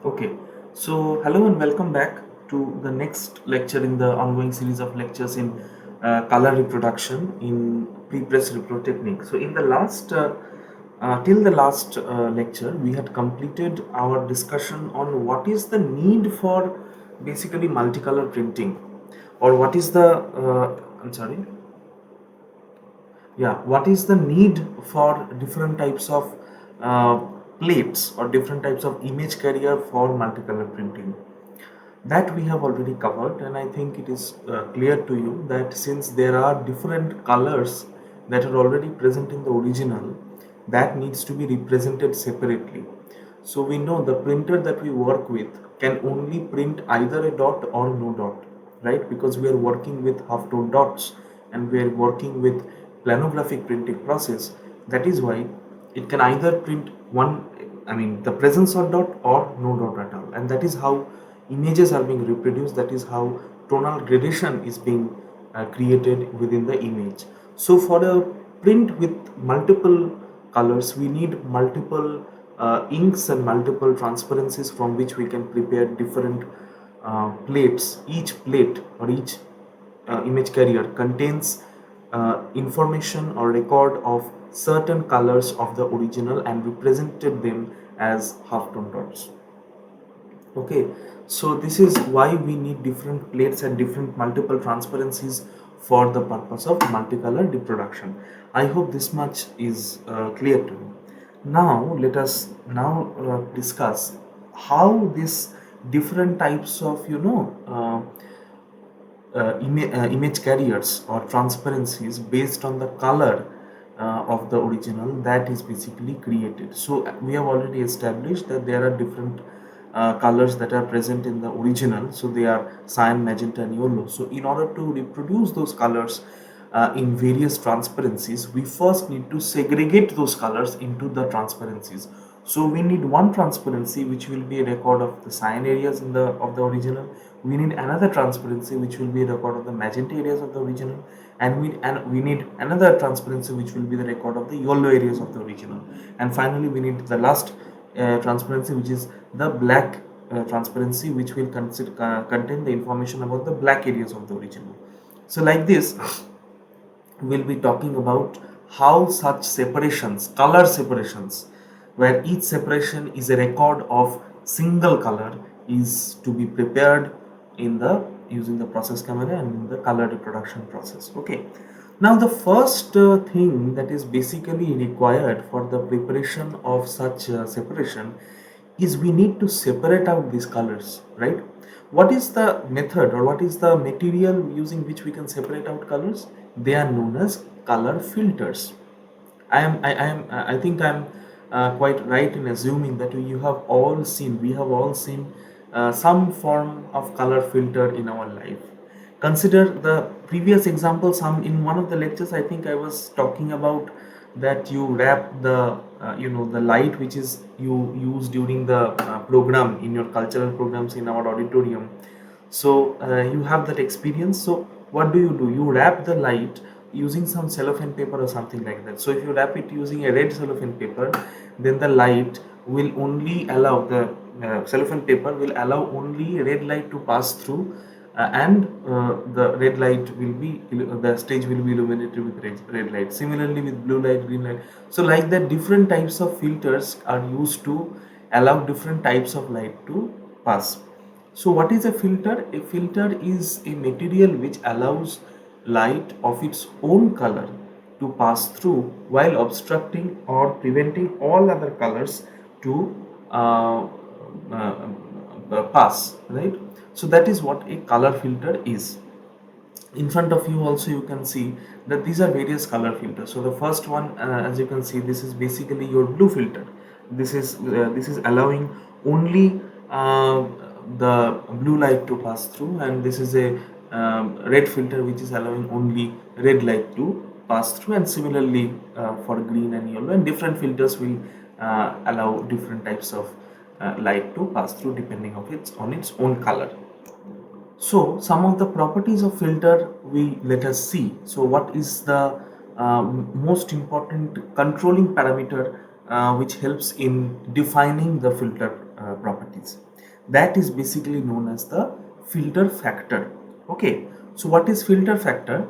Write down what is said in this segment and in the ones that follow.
Okay, so hello and welcome back to the next lecture in the ongoing series of lectures in color reproduction in Press Repro Technique. So in the last till the last lecture, we had completed our discussion on what is the need for basically multicolor printing, or what is the I'm sorry, yeah, what is the need for different types of uh, plates or different types of image carrier for multicolor printing. That we have already covered, and I think it is clear to you that since there are different colors that are already present in the original, that needs to be represented separately. So we know the printer that we work with can only print either a dot or no dot, right? Because we are working with half tone dots and we are working with planographic printing process. That is why it can either print one, I mean, the presence of dot or no dot at all, and that is how images are being reproduced. That is how tonal gradation is being created within the image. So for a print with multiple colors, we need multiple inks and multiple transparencies from which we can prepare different plates. Each plate or each image carrier contains information or record of certain colors of the original and represented them as half tone dots. Okay, so this is why we need different plates and different multiple transparencies for the purpose of multicolor reproduction. I hope this much is clear to you. Now let us now discuss how this different types of image carriers or transparencies based on the color of the original that is basically created. So we have already established that there are different colors that are present in the original. So they are cyan, magenta and yellow. So in order to reproduce those colors in various transparencies, we first need to segregate those colors into the transparencies. So we need one transparency which will be a record of the cyan areas in the of the original. We need another transparency which will be a record of the magenta areas of the original, and we need another transparency which will be the record of the yellow areas of the original, and finally we need the last transparency which is the black transparency, which will contain the information about the black areas of the original. So like this, we'll be talking about how such separations, color separations, where each separation is a record of single color, is to be prepared in the using the process camera and in the color reproduction process. Okay, now the first thing that is basically required for the preparation of such separation is we need to separate out these colors, right? What is the method or what is the material using which we can separate out colors? They are known as color filters. I think I'm quite right in assuming that we have all seen some form of color filter in our life. Consider the previous example. Some in one of the lectures, I think I was talking about that you wrap the the light which is you use during the program in your cultural programs in our auditorium. So you have that experience. So what do? You wrap the light using some cellophane paper or something like that. So if you wrap it using a red cellophane paper, then the light will only allow the cellophane paper will allow only red light to pass through, and the red light will be the stage will be illuminated with red light. Similarly with blue light, green light. So like that, different types of filters are used to allow different types of light to pass. So what is a filter? A filter is a material which allows light of its own color to pass through while obstructing or preventing all other colors to uh, pass, right? So that is what a color filter is. In front of you also you can see that these are various color filters. So the first one, as you can see, this is basically your blue filter. This is allowing only the blue light to pass through, and this is a red filter which is allowing only red light to pass through, and similarly for green and yellow, and different filters will allow different types of light to pass through depending on its own color. So some of the properties of filter we let us see. So what is the most important controlling parameter which helps in defining the filter properties? that is basically known as the filter factor. Okay, so what is filter factor?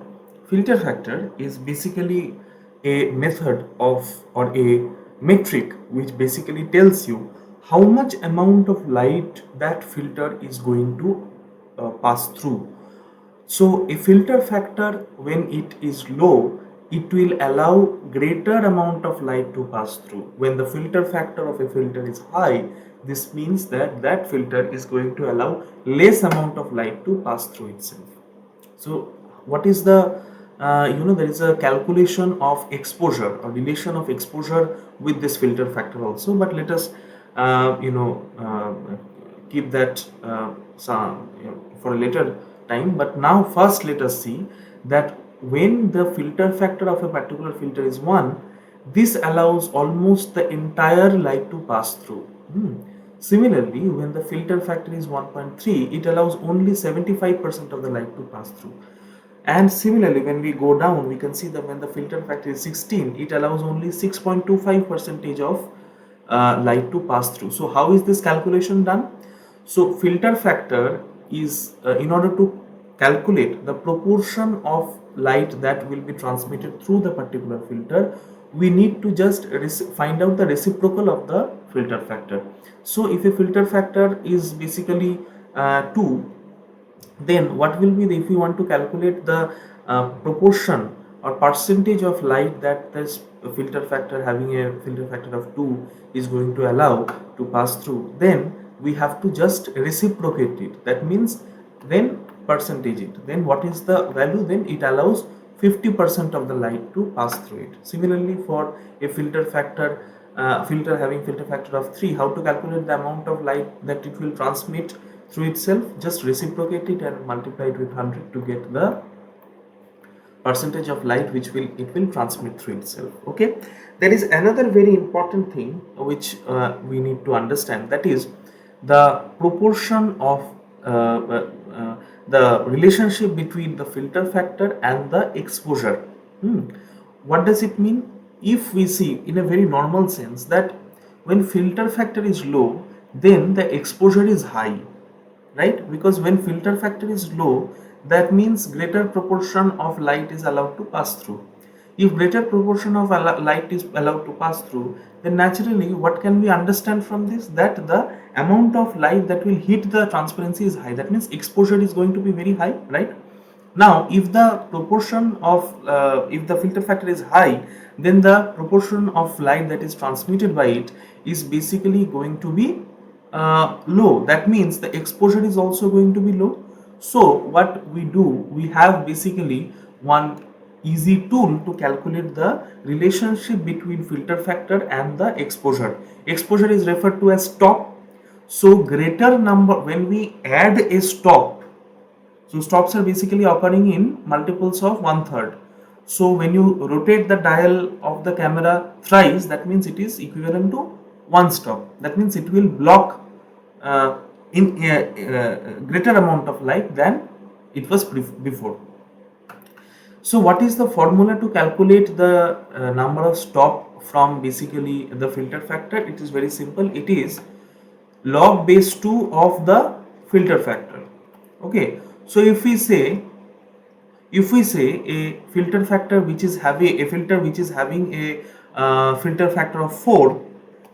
Filter factor is basically a method of, or a metric which basically tells you how much amount of light that filter is going to pass through. So a filter factor, when it is low, it will allow greater amount of light to pass through. When the filter factor of a filter is high, this means that that filter is going to allow less amount of light to pass through itself. So what is the there is a calculation of exposure or relation of exposure with this filter factor also, but let us keep that for a later time. But now first let us see that when the filter factor of a particular filter is 1, this allows almost the entire light to pass through. Similarly, when the filter factor is 1.3, it allows only 75% of the light to pass through. And similarly, when we go down, we can see that when the filter factor is 16, it allows only 6.25 percentage of light to pass through. So how is this calculation done? So filter factor is in order to calculate the proportion of light that will be transmitted through the particular filter, we need to just find out the reciprocal of the filter factor. So if a filter factor is basically 2, then what will be if we want to calculate the proportion or percentage of light that this filter factor, having a filter factor of 2, is going to allow to pass through, then we have to just reciprocate it. That means then percentage it, then what is the value, then it allows 50% of the light to pass through it. Similarly, for a filter factor filter having filter factor of 3, how to calculate the amount of light that it will transmit through itself? Just reciprocate it and multiply it with 100 to get the percentage of light which it will transmit through itself. Okay, there is another very important thing which we need to understand, that is the proportion of the relationship between the filter factor and the exposure. What does it mean? If we see in a very normal sense that when filter factor is low, then the exposure is high, right? Because when filter factor is low, that means greater proportion of light is allowed to pass through. If greater proportion of light is allowed to pass through, then naturally what can we understand from this? That the amount of light that will hit the transparency is high. That means exposure is going to be very high, right? Now if the proportion of if the filter factor is high, then the proportion of light that is transmitted by it is basically going to be low. That means the exposure is also going to be low. So what we do, we have basically one easy tool to calculate the relationship between filter factor and the exposure. Exposure is referred to as stop. So greater number, when we add a stop, so stops are basically occurring in multiples of 1/3. So when you rotate the dial of the camera thrice, that means it is equivalent to one stop. That means it will block in a greater amount of light than it was before. So what is the formula to calculate the number of stop from basically the filter factor? It is very simple. It is log base 2 of the filter factor. Okay, so if we say a filter factor which is having a filter factor of 4,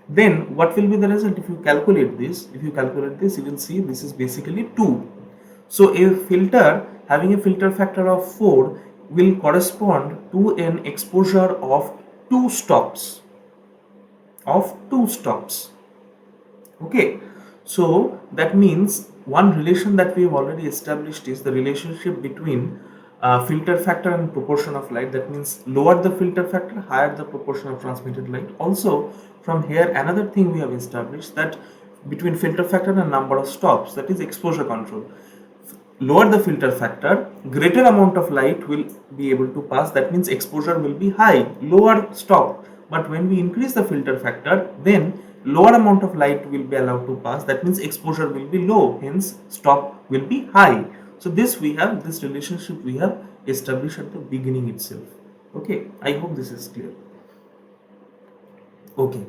then what will be the result? If you calculate this, you will see this is basically 2. So a filter having a filter factor of 4 will correspond to an exposure of 2 stops. Okay, so that means one relation that we have already established is the relationship between filter factor and proportion of light. That means lower the filter factor, higher the proportion of transmitted light. Also from here another thing we have established, that between filter factor and number of stops, that is exposure control. Lower the filter factor, greater amount of light will be able to pass, that means exposure will be high, lower stop. But when we increase the filter factor, then lower amount of light will be allowed to pass, that means exposure will be low, hence stop will be high. So this relationship we have established at the beginning itself. Okay, I hope this is clear. Okay,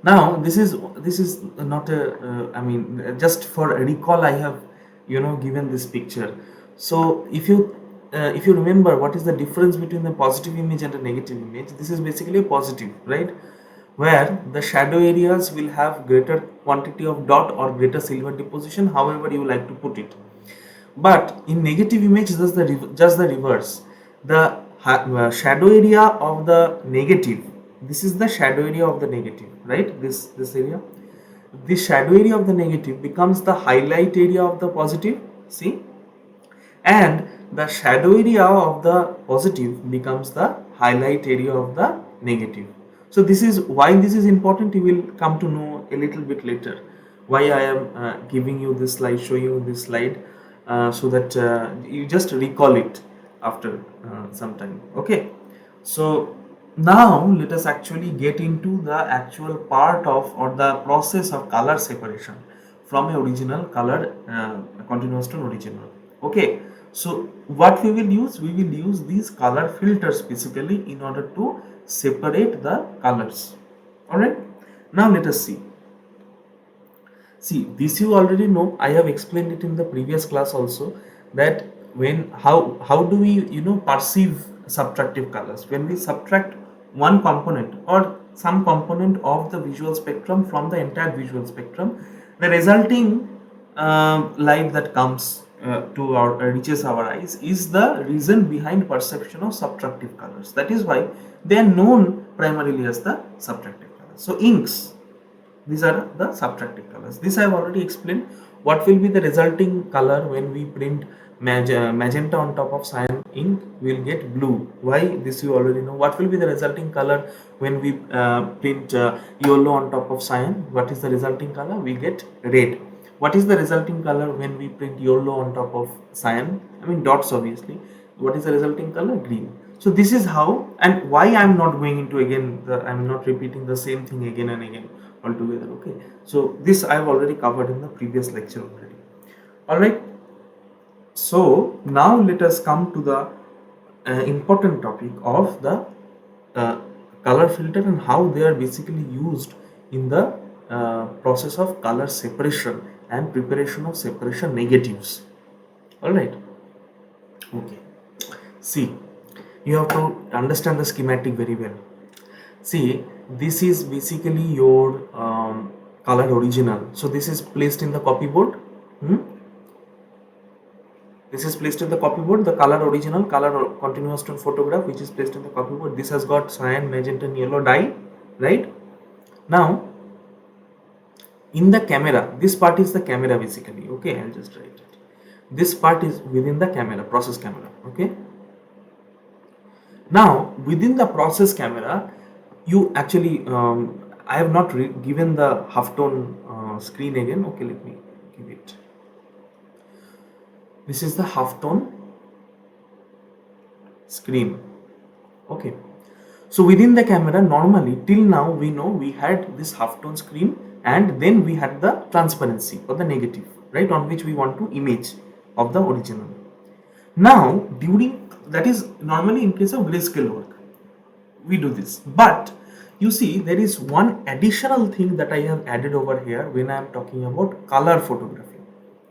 Now this is not a I mean, just for a recall, I have given this picture. So if you remember what is the difference between the positive image and a negative image, this is basically a positive, right, where the shadow areas will have greater quantity of dot or greater silver deposition, however you like to put it. But in negative image, just the reverse. The shadow area of the negative, this is the shadow area of the negative, right? This area, the shadow area of the negative becomes the highlight area of the positive. See, and the shadow area of the positive becomes the highlight area of the negative. So this is why this is important. You will come to know a little bit later why I am giving you this slide, showing you this slide, so that you just recall it after some time. Okay, so now let us actually get into the actual part of, or the process of, color separation from a original color, continuous to original. Okay, so what we will use, we will use these color filters basically in order to separate the colors. All right, now let us see. See, this you already know. I have explained it in the previous class also, that when how do we perceive subtractive colors? When we subtract one component or some component of the visual spectrum from the entire visual spectrum, the resulting light that comes to our reaches our eyes is the reason behind perception of subtractive colors. That is why they are known primarily as the subtractive colors. So inks, these are the subtractive colors. This I have already explained. What will be the resulting color when we print magenta on top of cyan ink? We will get blue. Why? This you already know. What will be the resulting color when we print yellow on top of cyan? What is the resulting color? We get red. What is the resulting color when we print yellow on top of cyan? I mean dots, obviously. What is the resulting color? Green. So this is how, and why I am not going into again, I am not repeating the same thing again and again altogether. Okay, so this I have already covered in the previous lecture already. All right, so now let us come to the important topic of the uh, color filter and how they are basically used in the process of color separation and preparation of separation negatives. All right, okay, see, you have to understand the schematic very well. See, this is basically your color original. So this is placed in the copy board. This is placed in the copy board. The color original, color continuous tone photograph, which is placed in the copy board. This has got cyan, magenta, and yellow dye, right? Now, in the camera, this part is the camera basically. Okay, I'll just write it. This part is within the camera, process camera. Okay. Now, within the process camera, you actually I have not given the halftone screen again. Okay, let me give it. This is the halftone screen. Okay, so within the camera, normally till now we know we had this halftone screen, and then we had the transparency or the negative, right, on which we want to image of the original. Now during, that is normally in case of grayscale work we do this, but you see there is one additional thing that I have added over here when I am talking about color photography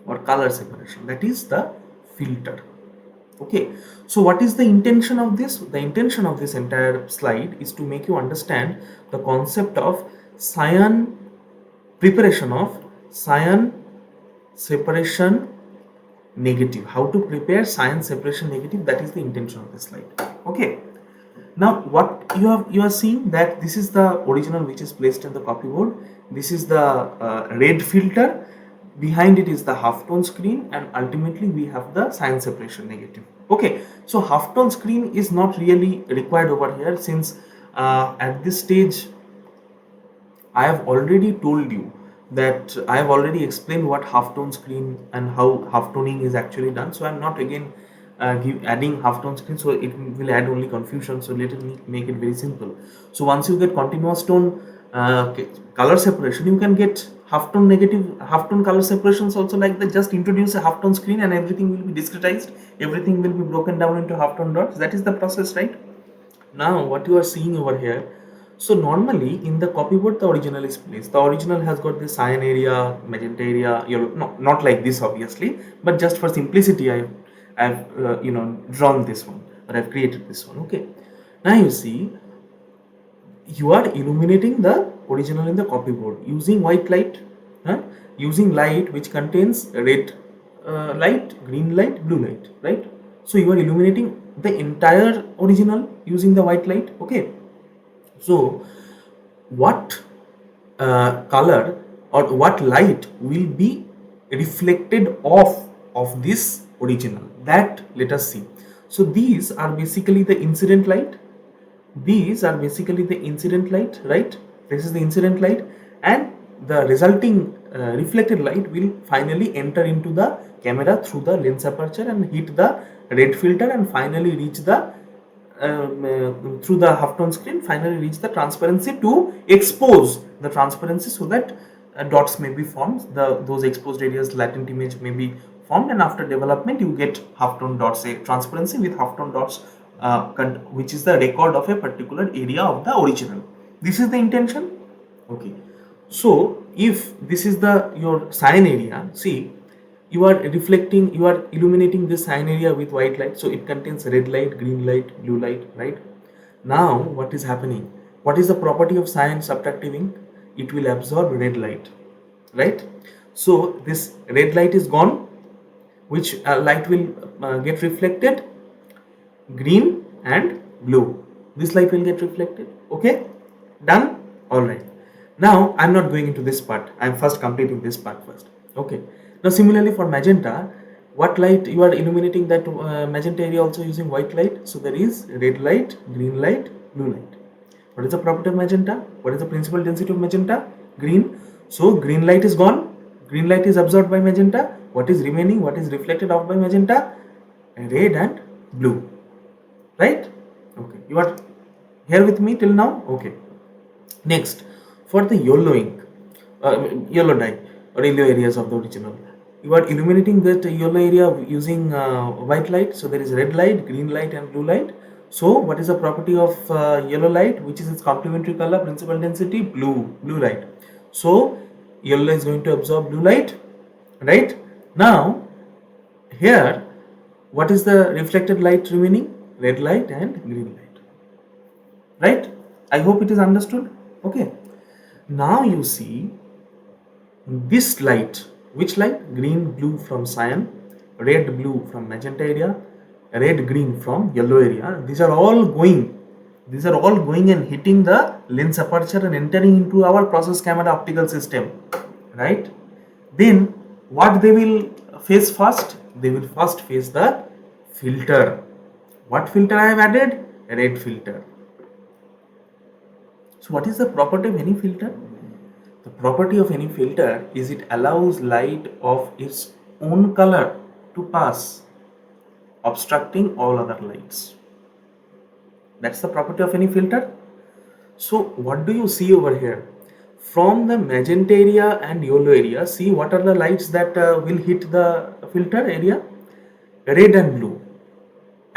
or color separation, that is the filter. Okay, so what is the intention of this? The intention of this entire slide is to make you understand the concept of cyan, preparation of cyan separation negative, how to prepare cyan separation negative. That is the intention of this slide. Okay, now what you are seeing, that this is the original which is placed in the copy board. This is the red filter, behind it is the halftone screen, and ultimately we have the cyan separation negative. Okay, so halftone screen is not really required over here, since at this stage I have already told you that I have already explained what halftone screen and how halftoning is actually done. So I'm not again adding halftone screen, so it will add only confusion. So let me make it very simple. So once you get continuous tone color separation, you can get halftone negative, halftone color separations also like that. Just introduce a halftone screen and everything will be discretized. Everything will be broken down into halftone dots. That is the process, right? Now what you are seeing over here, So normally in the copyboard the original is placed. The original has got the cyan area, magenta area, yellow. No, not like this obviously, but just for simplicity, I've drawn this one, or I've created this one. Okay. Now you see, you are illuminating the original in the copyboard using white light, huh? Using light which contains red light, green light, blue light, right? So you are illuminating the entire original using the white light. Okay. So what color or what light will be reflected off of this original, that let us see. So these are basically the incident light, these are basically the incident light, right? This is the incident light, and the resulting reflected light will finally enter into the camera through the lens aperture and hit the red filter and finally reach the through the halftone screen, finally reach the transparency to expose the transparency so that dots may be formed, those exposed areas latent image may be formed, and after development you get halftone dots, a transparency with halftone dots, which is the record of a particular area of the original. This is the intention. Okay. So if this is the your cyan area, see, you are reflecting, you are illuminating this cyan area with white light, so it contains red light, green light, blue light, right? Now what is happening? What is the property of cyan subtractive ink? It will absorb red light, right? So this red light is gone, which light will get reflected? Green and blue. This light will get reflected. Okay, done. All right. Now I'm not going into this part, I'm first completing this part first. Okay. Now similarly for magenta, what light you are illuminating that magenta area also using white light? So there is red light, green light, blue light. What is the property of magenta? What is the principal density of magenta? Green. So green light is gone, green light is absorbed by magenta. What is remaining? What is reflected off by magenta? Red and blue, right? Okay, you are here with me till now? Okay. Next, for the yellow ink, yellow dye or yellow areas of the original, you are illuminating that yellow area using white light. So there is red light, green light, and blue light. So what is the property of yellow light, which is its complementary color, principal density? Blue light. So yellow is going to absorb blue light, right? Now here, what is the reflected light remaining? Red light and green light, right? I hope it is understood. Okay. Now you see this light, which light? Green, blue from cyan, red, blue from magenta area, red, green from yellow area. These are all going and hitting the lens aperture and entering into our process camera optical system, right? Then what they will face first? They will first face the filter. What filter I have added? A red filter. So what is the property of any filter? The property of any filter is it allows light of its own color to pass, obstructing all other lights. That's the property of any filter. So what do you see over here? From the magenta area and yellow area, see what are the lights that will hit the filter area? Red and blue.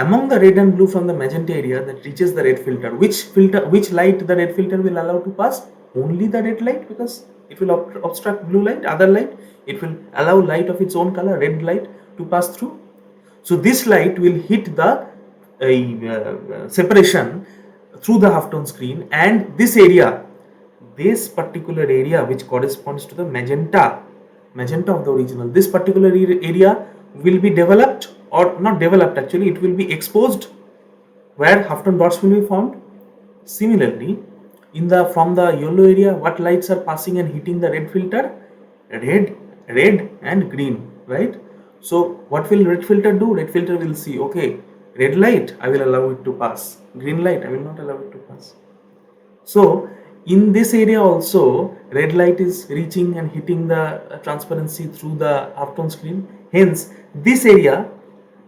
Among the red and blue from the magenta area that reaches the red filter, which light the red filter will allow to pass? Only the red light, because it will obstruct blue light, other light. It will allow light of its own color, red light, to pass through. So this light will hit the separation through the halftone screen, and this particular area which corresponds to the magenta of the original, this particular area will be developed, or not developed actually, it will be exposed, where halftone dots will be formed. Similarly, from the yellow area, what lights are passing and hitting the red filter? Red and green, right? So what will red filter do? Red filter will see, okay, red light, I will allow it to pass. Green light, I will not allow it to pass. So in this area also, red light is reaching and hitting the transparency through the halftone screen. Hence, this area,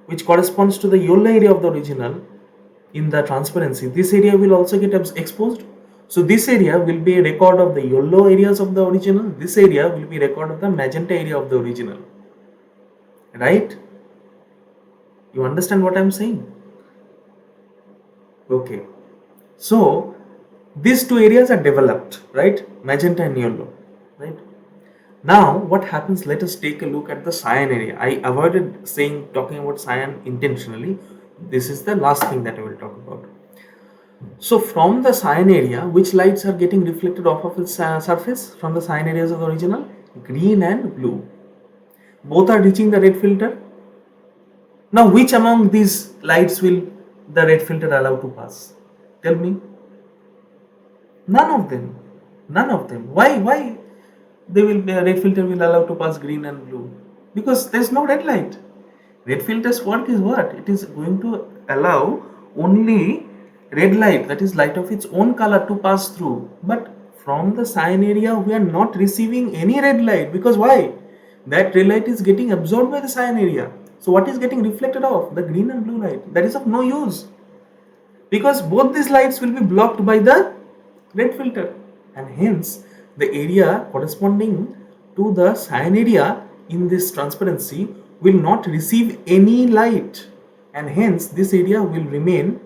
which corresponds to the yellow area of the original in the transparency, this area will also get exposed. So this area will be a record of the yellow areas of the original. This area will be a record of the magenta area of the original. Right? You understand what I am saying? Okay. So These two areas are developed, right? Magenta and yellow, right? Now, what happens? Let us take a look at the cyan area. I avoided talking about cyan intentionally. This is the last thing that I will talk about. So, from the cyan area, which lights are getting reflected off of its surface from the cyan areas of the original? Green and blue. Both are reaching the red filter. Now, which among these lights will the red filter allow to pass? Tell me. None of them. None of them. Why? Why they will red filter will allow to pass green and blue? Because there is no red light. Red filter's work is what? It is going to allow only red light, that is light of its own color, to pass through. But from the cyan area, we are not receiving any red light, because why? That red light is getting absorbed by the cyan area. So what is getting reflected off? The green and blue light. That is of no use, because both these lights will be blocked by the red filter, and hence the area corresponding to the cyan area in this transparency will not receive any light, and hence this area will remain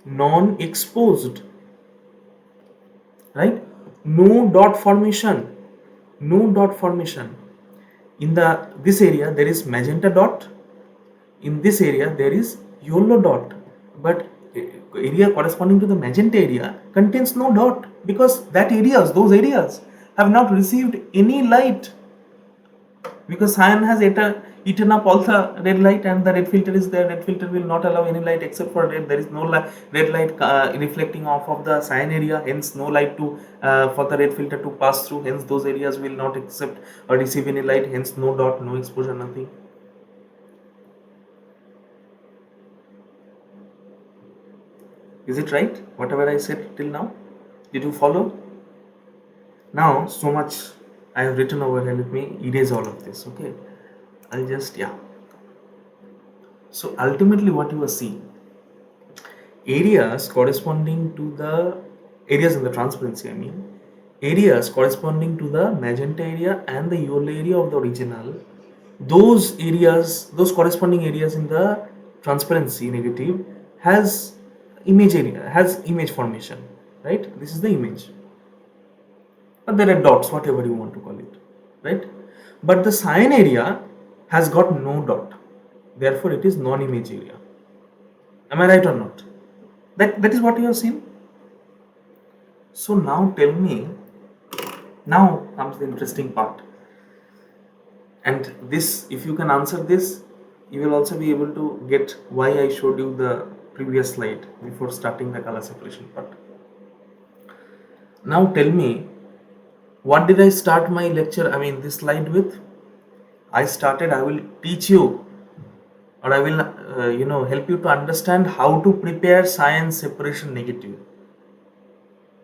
non-exposed, right? No dot formation, no dot formation. In this area there is magenta dot, in this area there is yellow dot, but area corresponding to the magenta area contains no dot, because those areas have not received any light, because cyan has eaten up all the red light, and the red filter is there. Red filter will not allow any light except for red. There is no red light reflecting off of the cyan area, hence no light to for the red filter to pass through, hence those areas will not accept or receive any light, hence no dot, no exposure, nothing. Is it right, whatever I said till now? Did you follow? Now, so much I have written over here. Let me erase all of this. Okay, I'll just, yeah. So ultimately, what you are seeing, areas corresponding to the areas in the transparency, I mean, areas corresponding to the magenta area and the yellow area of the original, those areas, those corresponding areas in the transparency negative has image formation, right? This is the image, but there are dots, whatever you want to call it, right? But the cyan area has got no dot, therefore it is non-image area. Am I right or not? That is what you have seen. So now tell me, now comes the interesting part, and this, if you can answer this, you will also be able to get why I showed you the previous slide before starting the color separation part. Now tell me, what did I start my lecture, I mean this slide with? I will teach you, or I will help you to understand how to prepare cyan separation negative.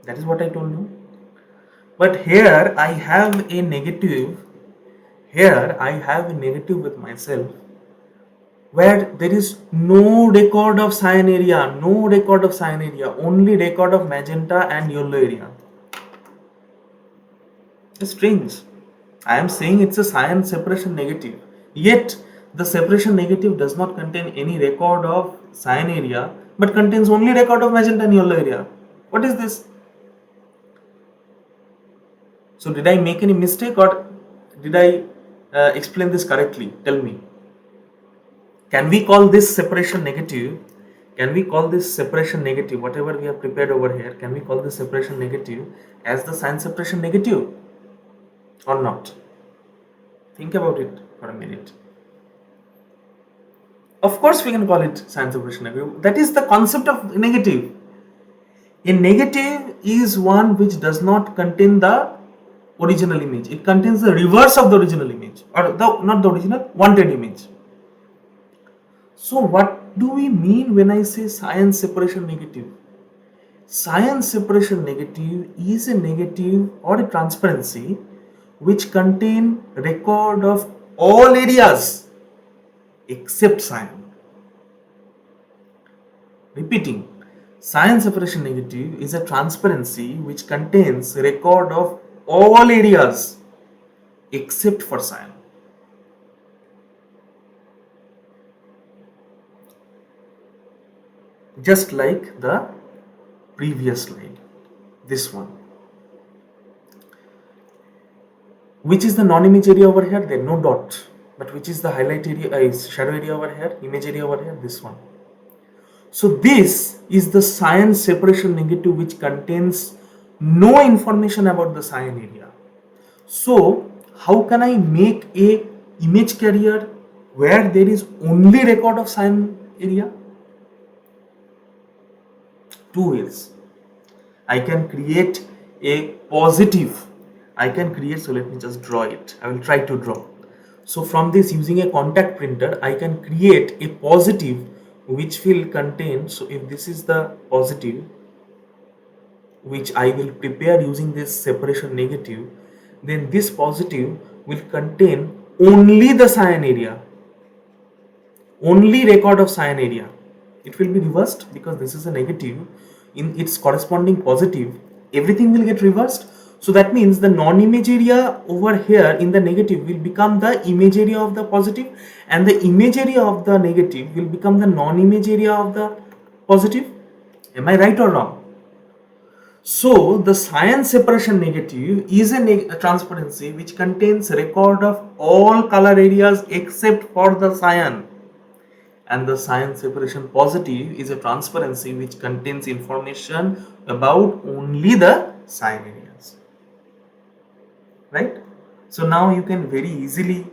That is what I told you. But here I have a negative, with myself, where there is no record of cyan area, only record of magenta and yellow area. It's strange. I am saying it's a cyan separation negative, yet the separation negative does not contain any record of cyan area, but contains only record of magenta and yellow area. What is this? So did I make any mistake, or did I explain this correctly? Tell me. Can we call this separation negative? Whatever we have prepared over here, can we call this separation negative as the cyan separation negative or not? Think about it for a minute. Of course we can call it cyan separation negative. That is the concept of negative. A negative is one which does not contain the original image. It contains the reverse of the original image, or not the original, wanted image. So what do we mean when I say cyan separation negative? Cyan separation negative is a negative or a transparency which contain record of all areas except cyan. Repeating, cyan separation negative is a transparency which contains record of all areas except for cyan. Just like the previous slide. this one. Which is the non-image area over here? There no dot. But which is the highlight area, is shadow area over here, image area over here? This one. So this is the cyan separation negative, which contains no information about the cyan area. So how can I make a image carrier where there is only record of cyan area? Two ways. I can create a positive. I can create, so let me just draw it. I will try to draw. So from this, using a contact printer, I can create a positive which will contain, so if this is the positive which I will prepare using this separation negative, then this positive will contain only the cyan area, only record of cyan area. It will be reversed because this is a negative. In its corresponding positive, everything will get reversed. So that means the non-image area over here in the negative will become the image area of the positive, and the image area of the negative will become the non-image area of the positive. Am I right or wrong? So the cyan separation negative is a transparency which contains record of all color areas except for the cyan, and the cyan separation positive is a transparency which contains information about only the cyan areas, right? So now you can very easily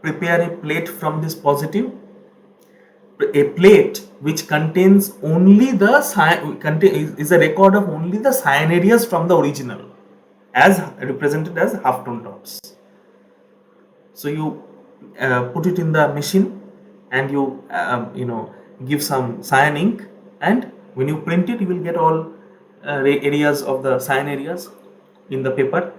prepare a plate from this positive, a plate which contains only the cyan, is a record of only the cyan areas from the original, as represented as half tone dots. So you put it in the machine and you give some cyan ink, and when you print it, you will get all areas of the cyan areas in the paper,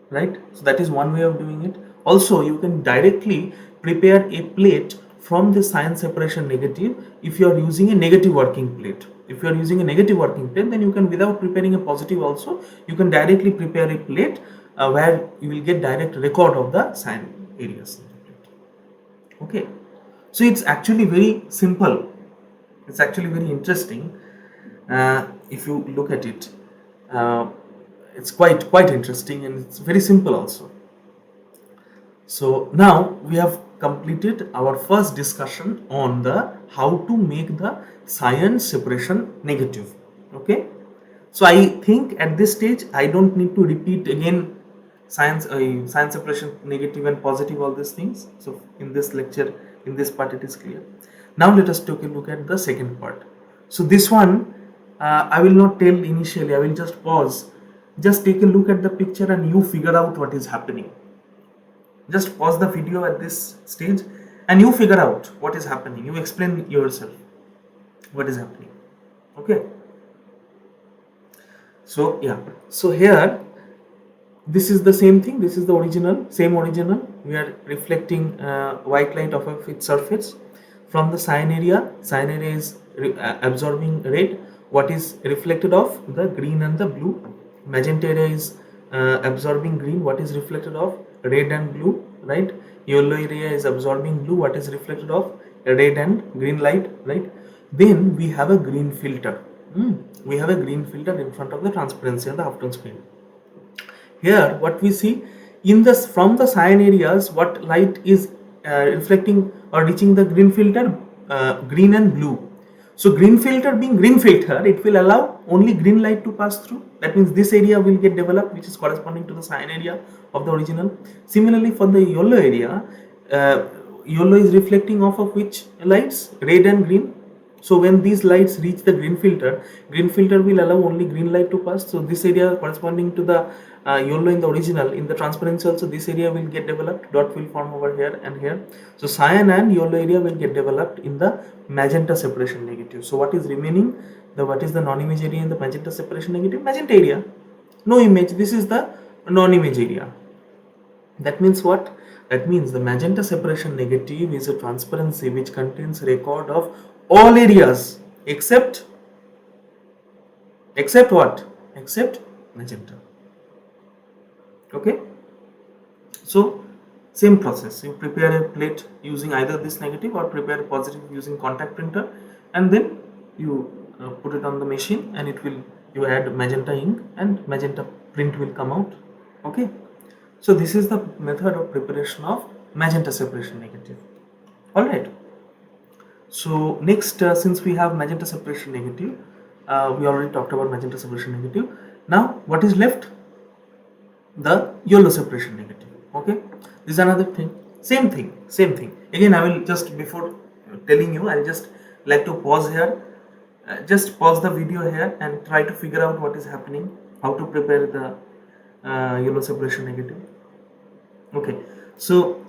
right? So that is one way of doing it. Also, you can directly prepare a plate from the cyan separation negative if you are using a negative working plate. If you are using a negative working plate, then you can, without preparing a positive also, you can directly prepare a plate where you will get direct record of the cyan areas. Okay, so it's actually very simple. It's actually very interesting. If you look at it, it's quite interesting, and it's very simple also. So now we have completed our first discussion on the how to make the cyan separation negative. Okay, so I think at this stage I don't need to repeat again cyan separation negative and positive, all these things. So in this lecture, in this part, it is clear. Now let us take a look at the second part. So this one I will not tell initially. I will just pause. Just take a look at the picture and you figure out what is happening. Just pause the video at this stage and you figure out what is happening. You explain yourself what is happening. Okay. So yeah. So here, this is the same thing. This is the same original. We are reflecting white light off of its surface from the cyan area. Cyan area is absorbing red. What is reflected off? The green and the blue. Magenta area is absorbing green. What is reflected off? Red and blue, right? Yellow area is absorbing blue. What is reflected off? Red and green light, right? Then we have a green filter. We have a green filter in front of the transparency on the half-tone screen. Here what we see, in this from the cyan areas, what light is reflecting or reaching the green filter? Green and blue. So green filter being green filter, it will allow only green light to pass through. That means this area will get developed, which is corresponding to the cyan area of the original. Similarly for the yellow area, yellow is reflecting off of which lights? Red and green. So when these lights reach the green filter will allow only green light to pass. So this area corresponding to the yellow in the original, in the transparency also, this area will get developed. Dot will form over here and here. So cyan and yellow area will get developed in the magenta separation negative. So what is remaining? What is the non-image area in the magenta separation negative? Magenta area. No image. This is the non-image area. That means what? That means the magenta separation negative is a transparency which contains record of all areas except what? Except magenta. Okay. So same process. You prepare a plate using either this negative or prepare a positive using contact printer, and then you put it on the machine, and it will, you add magenta ink and magenta print will come out. Okay, so this is the method of preparation of magenta separation negative. All right. So next, since we have magenta separation negative, we already talked about magenta separation negative. Now what is left? The yellow separation negative. Okay, this is another thing. Same thing again. I will just, before telling you, I'll just like to pause here, just pause the video here and try to figure out what is happening, how to prepare the yellow separation negative. Okay, so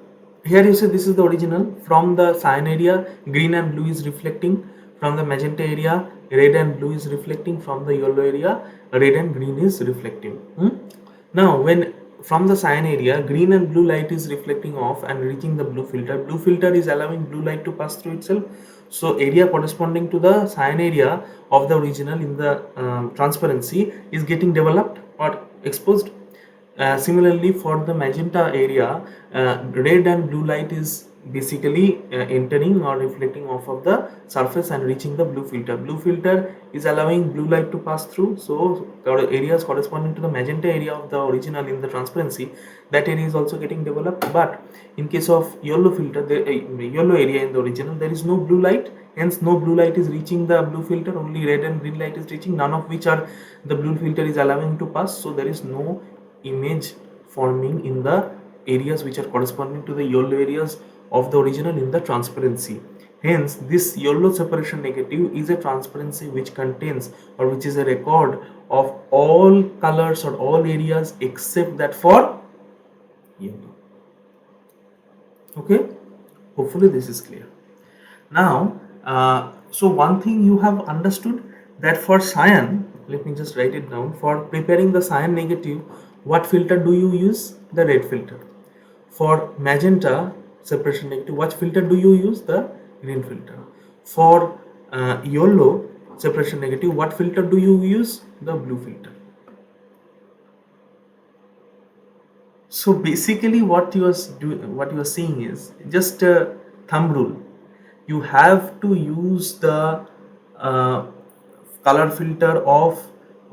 here you see this is the original. From the cyan area, green and blue is reflecting. From the magenta area, red and blue is reflecting. From the yellow area, red and green is reflecting. Now when from the cyan area, green and blue light is reflecting off and reaching the blue filter. Blue filter is allowing blue light to pass through itself. So area corresponding to the cyan area of the original in the transparency is getting developed or exposed. Similarly, for the magenta area, red and blue light is basically entering or reflecting off of the surface and reaching the blue filter. Blue filter is allowing blue light to pass through. So areas corresponding to the magenta area of the original in the transparency, that area is also getting developed. But in case of yellow filter, the yellow area in the original, there is no blue light. Hence, no blue light is reaching the blue filter. Only red and green light is reaching. None of which are the blue filter is allowing to pass. So there is no image forming in the areas which are corresponding to the yellow areas of the original in the transparency. Hence, this yellow separation negative is a transparency which contains, or which is a record of all colors or all areas except that for yellow. Okay, hopefully this is clear. Now, so one thing you have understood, that for cyan, let me just write it down. For preparing the cyan negative, what filter do you use? The red filter. For magenta separation negative, what filter do you use? The green filter. For yellow separation negative, what filter do you use? The blue filter. So basically, what you are seeing is just a thumb rule. You have to use the uh, color filter of,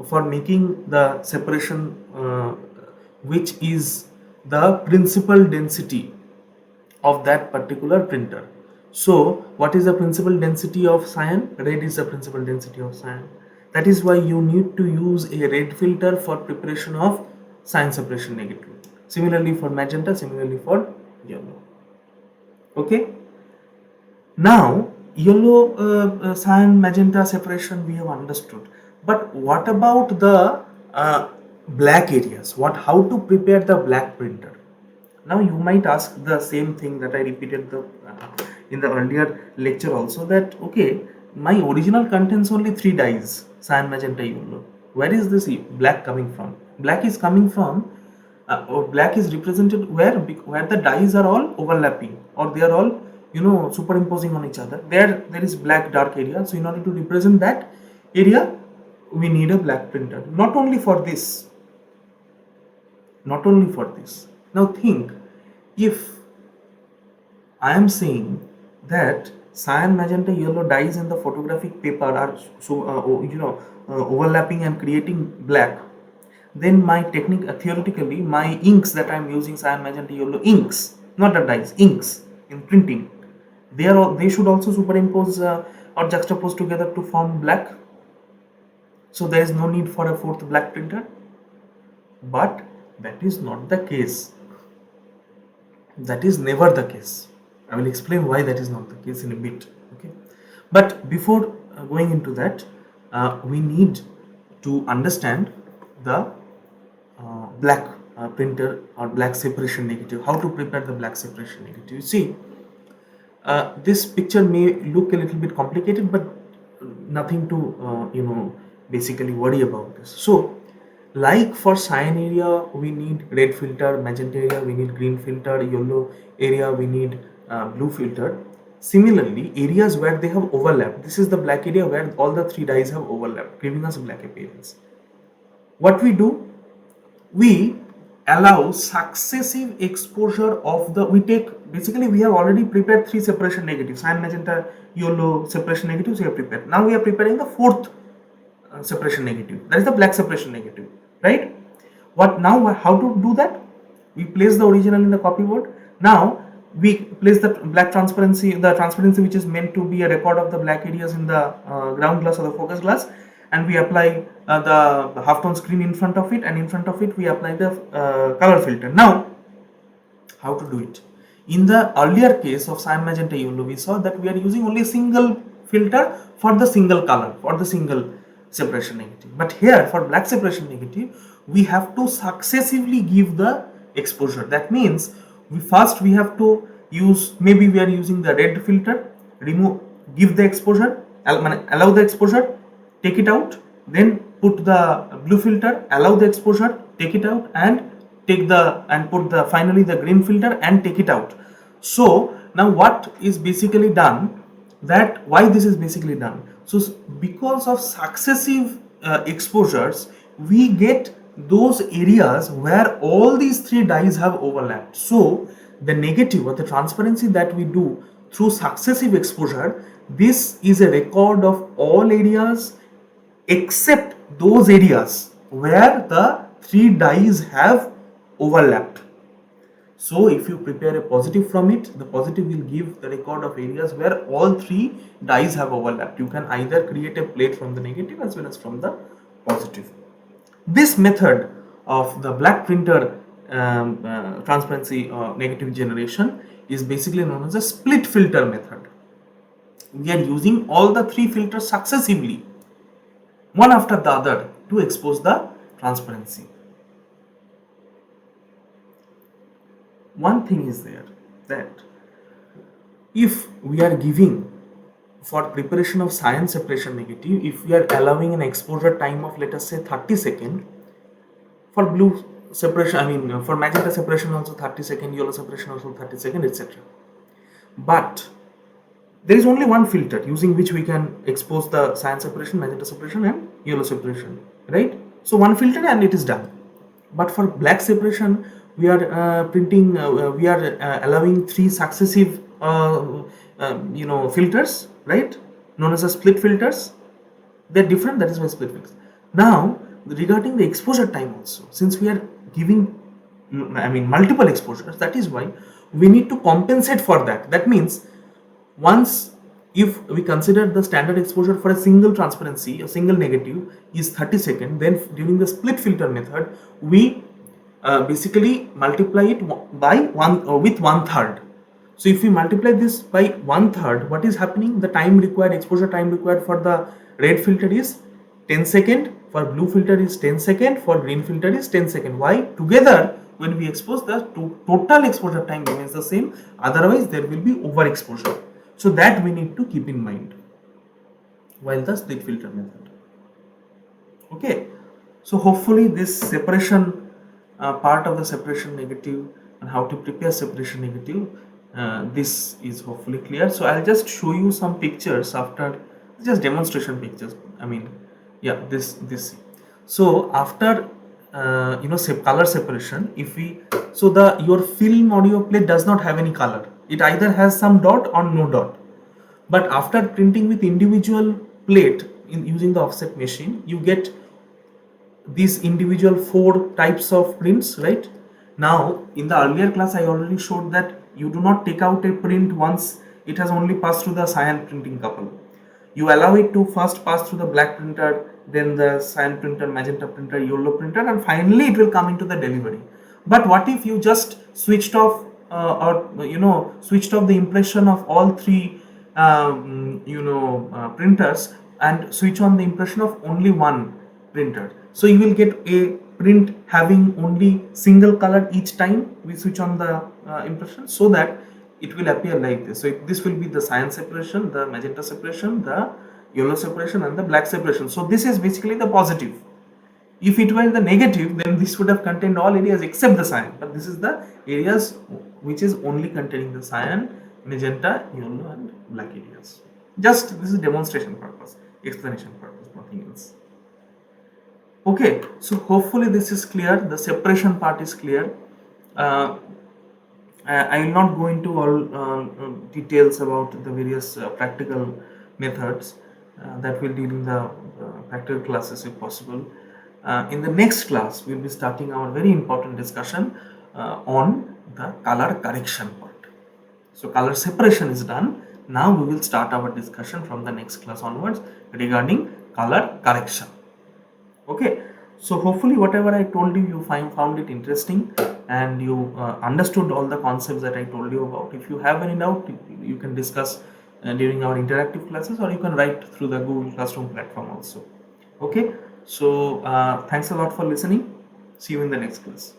for making the separation, which is the principal density of that particular printer. So what is the principal density of cyan? Red is the principal density of cyan. That is why you need to use a red filter for preparation of cyan separation negative. Similarly for magenta, similarly for yellow. Okay. Now, yellow, cyan, magenta separation we have understood. But what about the black areas? How to prepare the black printer? Now you might ask the same thing that I repeated in the earlier lecture also, that okay, my original contains only 3 dyes: cyan, magenta, yellow. Where is this black coming from? Black is coming from, or black is represented where the dyes are all overlapping, or they are all, superimposing on each other. There is black dark area. So in order to represent that area, we need a black printer. Not only for this. Now think, if I am saying that cyan, magenta, yellow dyes in the photographic paper are overlapping and creating black, then my technique, theoretically, my inks that I am using, cyan, magenta, yellow inks, not the dyes, inks in printing, they should also superimpose or juxtapose together to form black. So there is no need for a fourth black printer. But that is not the case. That is never the case. I will explain why that is not the case in a bit. Okay, but before going into that, we need to understand the black printer or black separation negative. How to prepare the black separation negative? You see, this picture may look a little bit complicated, but nothing to basically worry about this. So, like for cyan area, we need red filter; magenta area, we need green filter; yellow area, we need blue filter. Similarly, areas where they have overlap, this is the black area where all the 3 dyes have overlapped, giving us a black appearance. What we do, we allow successive exposure of the, we take, basically we have already prepared three separation negatives, cyan, magenta, yellow separation negatives we have prepared. Now we are preparing the fourth separation negative, that is the black separation negative, right? What now, how to do that? We place the original in the copy board. Now we place the black transparency, the transparency which is meant to be a record of the black areas in the ground glass or the focus glass, and we apply the halftone screen in front of it, and in front of it we apply the color filter. Now how to do it? In the earlier case of cyan, magenta, yellow, we saw that we are using only a single filter for the single color, for the single separation negative. But here for black separation negative, we have to successively give the exposure. That means we have to use, maybe we are using the red filter, remove, give the exposure, allow the exposure, take it out, then put the blue filter, allow the exposure, take it out, and put the finally the green filter and take it out. So now what is basically done, that why this is basically done, so because of successive exposures, we get those areas where all these three dyes have overlapped. So the negative or the transparency that we do through successive exposure, this is a record of all areas except those areas where the three dyes have overlapped. So if you prepare a positive from it, the positive will give the record of areas where all three dyes have overlapped. You can either create a plate from the negative as well as from the positive. This method of the black printer transparency negative generation is basically known as a split filter method. We are using all the three filters successively, one after the other, to expose the transparency. One thing is there, that if we are giving, for preparation of cyan separation negative, if we are allowing an exposure time of, let us say, 30 seconds, for blue separation, I mean for magenta separation also 30 seconds, yellow separation also 30 seconds, etc. But there is only one filter using which we can expose the cyan separation, magenta separation, and yellow separation, right? So one filter and it is done. But for black separation, we are we are allowing three successive filters, right, known as a split filters. They're different, that is why split filters. Now regarding the exposure time also, since we are giving multiple exposures, that is why we need to compensate for that. That means, once, if we consider the standard exposure for a single transparency, a single negative is 30 seconds, then during the split filter method we basically multiply it by with 1/3. So if we multiply this by 1/3, what is happening? The time required, exposure time required for the red filter is 10 seconds, for blue filter is 10 seconds, for green filter is 10 seconds. Why? Together, when we expose, the total exposure time remains the same, otherwise there will be overexposure. So that we need to keep in mind while the split filter method. Okay, so hopefully this separation part of the separation negative and how to prepare separation negative, this is hopefully clear. So I'll just show you some pictures after, just demonstration pictures. This. So after color separation, if we, so your film audio plate does not have any color. It either has some dot or no dot. But after printing with individual plate using the offset machine, you get these individual 4 types of prints, right? Now in the earlier class I already showed that you do not take out a print once it has only passed through the cyan printing couple. You allow it to first pass through the black printer, then the cyan printer, magenta printer, yellow printer, and finally it will come into the delivery. But what if you just switched off switched off the impression of all 3 printers and switch on the impression of only one printer? So you will get a print having only single color each time we switch on the impression, so that it will appear like this. So this will be the cyan separation, the magenta separation, the yellow separation, and the black separation. So this is basically the positive. If it were the negative, then this would have contained all areas except the cyan, but this is the areas which is only containing the cyan, magenta, yellow, and black areas. Just this is demonstration purpose, explanation purpose, nothing else. Okay, so hopefully this is clear. The separation part is clear. Uh, I will not go into all details about the various practical methods that will deal in the practical classes if possible. In the next class, we will be starting our very important discussion on the color correction part. So color separation is done. Now we will start our discussion from the next class onwards regarding color correction. Okay, so hopefully whatever I told you, you found it interesting, and you understood all the concepts that I told you about. If you have any doubt, you can discuss during our interactive classes, or you can write through the Google Classroom platform also. Okay, so thanks a lot for listening. See you in the next class.